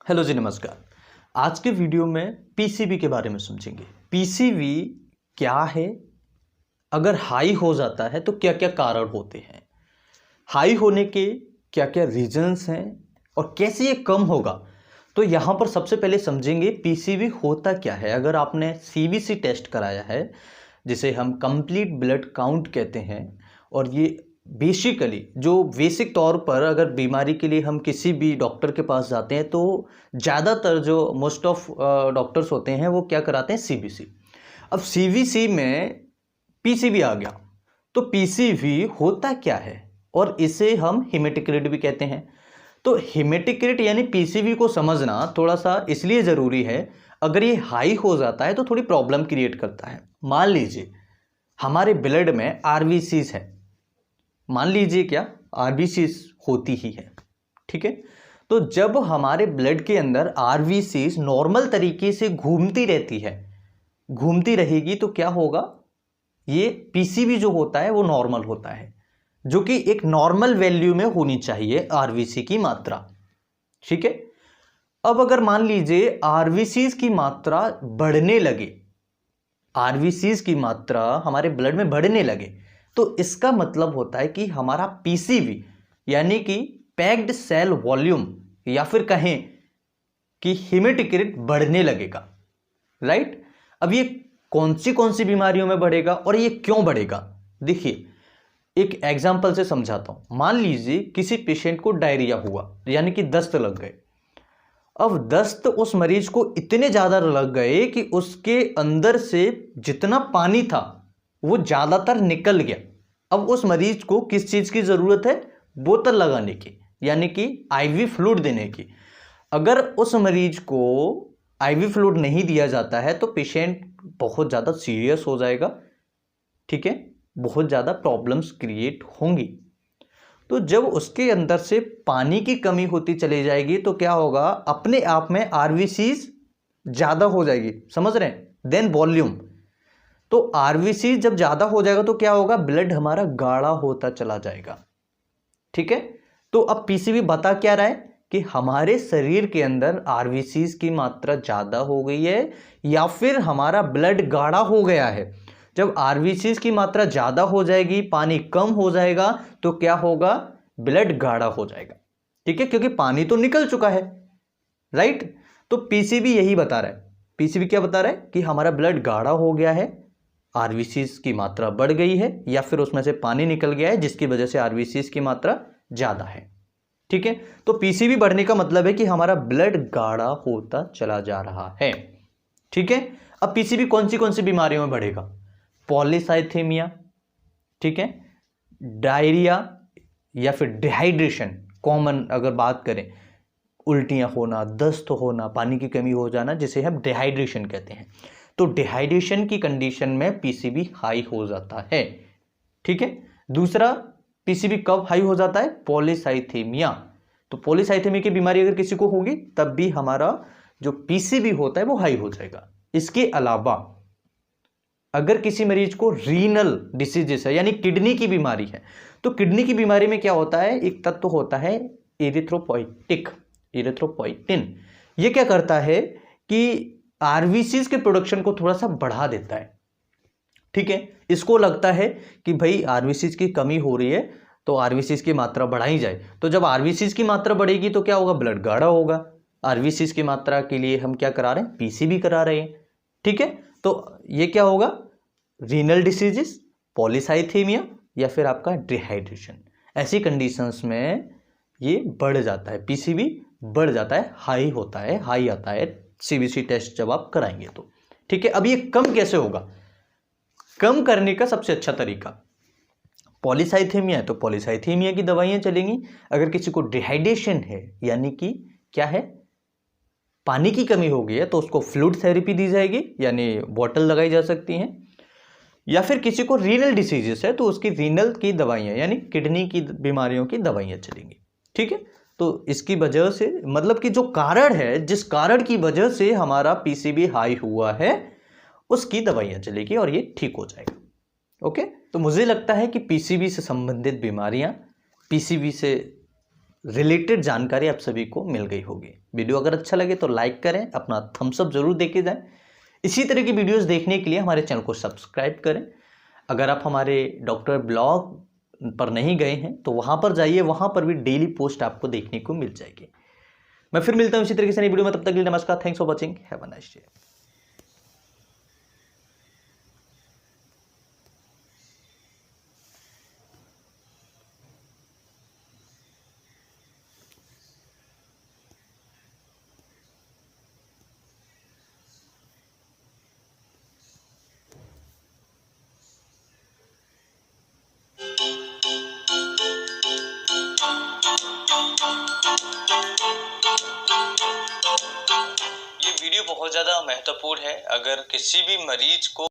Hello जी, नमस्कार। आज के वीडियो में पीसीबी के बारे में समझेंगे। पीसीबी क्या है, अगर हाई हो जाता है तो क्या क्या कारण होते हैं, हाई होने के क्या क्या रीजंस हैं और कैसे ये कम होगा। तो यहाँ पर सबसे पहले समझेंगे पीसीबी होता क्या है। अगर आपने सीबीसी टेस्ट कराया है, जिसे हम कंप्लीट ब्लड काउंट कहते हैं, और ये बेसिकली जो बेसिक तौर पर अगर बीमारी के लिए हम किसी भी डॉक्टर के पास जाते हैं तो ज़्यादातर जो मोस्ट ऑफ डॉक्टर्स होते हैं वो क्या कराते हैं, सीबीसी। अब सीबीसी में पीसीबी आ गया, तो पीसीबी होता क्या है, और इसे हम हेमेटोक्रिट भी कहते हैं। तो हेमेटोक्रिट यानी पीसीबी को समझना थोड़ा सा इसलिए ज़रूरी है, अगर ये हाई हो जाता है तो थोड़ी प्रॉब्लम क्रिएट करता है। मान लीजिए हमारे ब्लड में आरबीसीज है, मान लीजिए क्या आरबीसीज होती ही है, ठीक है। तो जब हमारे ब्लड के अंदर आरबीसीज नॉर्मल तरीके से घूमती रहती है, घूमती रहेगी, तो क्या होगा, ये पीसीबी जो होता है वो नॉर्मल होता है, जो कि एक नॉर्मल वैल्यू में होनी चाहिए आरबीसी की मात्रा, ठीक है। अब अगर मान लीजिए आरबीसीज की मात्रा बढ़ने लगे, आरबीसीज की मात्रा हमारे ब्लड में बढ़ने लगे, तो इसका मतलब होता है कि हमारा पीसीबी यानी कि पैक्ड सेल वॉल्यूम, या फिर कहें कि हेमेटोक्रिट बढ़ने लगेगा, राइट। अब ये कौन सी बीमारियों में बढ़ेगा और ये क्यों बढ़ेगा, देखिए एक एग्जांपल से समझाता हूं। मान लीजिए किसी पेशेंट को डायरिया हुआ, यानी कि दस्त लग गए। अब दस्त उस मरीज को इतने ज्यादा लग गए कि उसके अंदर से जितना पानी था वो ज्यादातर निकल गया। अब उस मरीज को किस चीज की जरूरत है, बोतल लगाने की, यानी कि आईवी फ्लूइड देने की। अगर उस मरीज को आईवी फ्लूइड नहीं दिया जाता है तो पेशेंट बहुत ज़्यादा सीरियस हो जाएगा, ठीक है, बहुत ज़्यादा प्रॉब्लम्स क्रिएट होंगी। तो जब उसके अंदर से पानी की कमी होती चली जाएगी तो क्या होगा, अपने आप में आरबीसीज ज़्यादा हो जाएगी, समझ रहे हैं, देन वॉल्यूम। तो आरबीसी जब ज़्यादा हो जाएगा तो क्या होगा, ब्लड हमारा गाढ़ा होता चला जाएगा, ठीक है। तो अब पीसीबी बता क्या रहा है कि हमारे शरीर के अंदर आरबीसीज की मात्रा ज़्यादा हो गई है या फिर हमारा ब्लड गाढ़ा हो गया है। जब आरबीसीज की मात्रा ज़्यादा हो जाएगी, पानी कम हो जाएगा, तो क्या होगा, ब्लड गाढ़ा हो जाएगा, ठीक है, क्योंकि पानी तो निकल चुका है, राइट। तो पीसीबी यही बता रहा है, पीसीबी क्या बता रहा है कि हमारा ब्लड गाढ़ा हो गया है, आरबीसीज की मात्रा बढ़ गई है, या फिर उसमें से पानी निकल गया है जिसकी वजह से आरबीसीज की मात्रा ज़्यादा है, ठीक है। तो पीसीबी बढ़ने का मतलब है कि हमारा ब्लड गाढ़ा होता चला जा रहा है, ठीक है। अब पीसीबी कौन सी बीमारियों में बढ़ेगा, पॉलीसाइथेमिया, ठीक है, डायरिया, या फिर डिहाइड्रेशन। कॉमन अगर बात करें, उल्टियां होना, दस्त होना, पानी की कमी हो जाना, जिसे हम डिहाइड्रेशन कहते हैं। तो डिहाइड्रेशन की कंडीशन में पीसीबी हाई हो जाता है, ठीक है। दूसरा, पीसीबी कब हाई हो जाता है, पॉलीसाइथेमिया। तो पॉलीसाइथेमिया की बीमारी अगर किसी को होगी तब भी हमारा जो पीसीबी होता है वो हाई हो जाएगा। इसके अलावा अगर किसी मरीज को रीनल डिसीजेस है, यानी किडनी की बीमारी है, तो किडनी की बीमारी में क्या होता है, एक तत्व होता है इरिथ्रोपोइटिन। ये क्या करता है कि आरबीसीज के प्रोडक्शन को थोड़ा सा बढ़ा देता है, ठीक है। इसको लगता है कि भाई आरबीसीज की कमी हो रही है तो आरबीसीज की मात्रा बढ़ाई जाए। तो जब आरबीसीज की मात्रा बढ़ेगी तो क्या होगा, ब्लड गाढ़ा होगा। आरबीसीज की मात्रा के लिए हम क्या करा रहे हैं, पीसीबी करा रहे हैं, ठीक है। तो ये क्या होगा, रीनल डिसीजेस, पॉलीसाइथेमिया, या फिर आपका डिहाइड्रेशन। ऐसी कंडीशंस में ये बढ़ जाता है, पीसीबी बढ़ जाता है, हाई होता है, हाई आता है सीबीसी टेस्ट जब आप कराएंगे तो, ठीक है। अब ये कम कैसे होगा, कम करने का सबसे अच्छा तरीका, पॉलीसाइथेमिया है तो पॉलीसाइथेमिया की दवाइयां चलेंगी। अगर किसी को डिहाइड्रेशन है, यानी कि क्या है, पानी की कमी हो गई है, तो उसको फ्लूइड थेरेपी दी जाएगी, यानी बॉटल लगाई जा सकती हैं। या फिर किसी को रीनल डिसीजेस है तो उसकी रीनल की दवाइयां, यानी किडनी की बीमारियों की दवाइयां चलेंगी, ठीक है। तो इसकी वजह से, मतलब कि जो कारण है, जिस कारण की वजह से हमारा पीसीबी हाई हुआ है, उसकी दवाइयां चलेगी और ये ठीक हो जाएगा, ओके। तो मुझे लगता है कि पीसीबी से संबंधित बीमारियां, पीसीबी से रिलेटेड जानकारी आप सभी को मिल गई होगी। वीडियो अगर अच्छा लगे तो लाइक करें, अपना थम्स अप जरूर देके जाएं। इसी तरह की वीडियोस देखने के लिए हमारे चैनल को सब्सक्राइब करें। अगर आप हमारे डॉक्टर ब्लॉग पर नहीं गए हैं तो वहाँ पर जाइए, वहाँ पर भी डेली पोस्ट आपको देखने को मिल जाएगी। मैं फिर मिलता हूँ इसी तरीके से नई वीडियो में, तब तक के लिए नमस्कार। Thanks for watching, have a nice day. ये वीडियो बहुत ज़्यादा महत्वपूर्ण है। अगर किसी भी मरीज को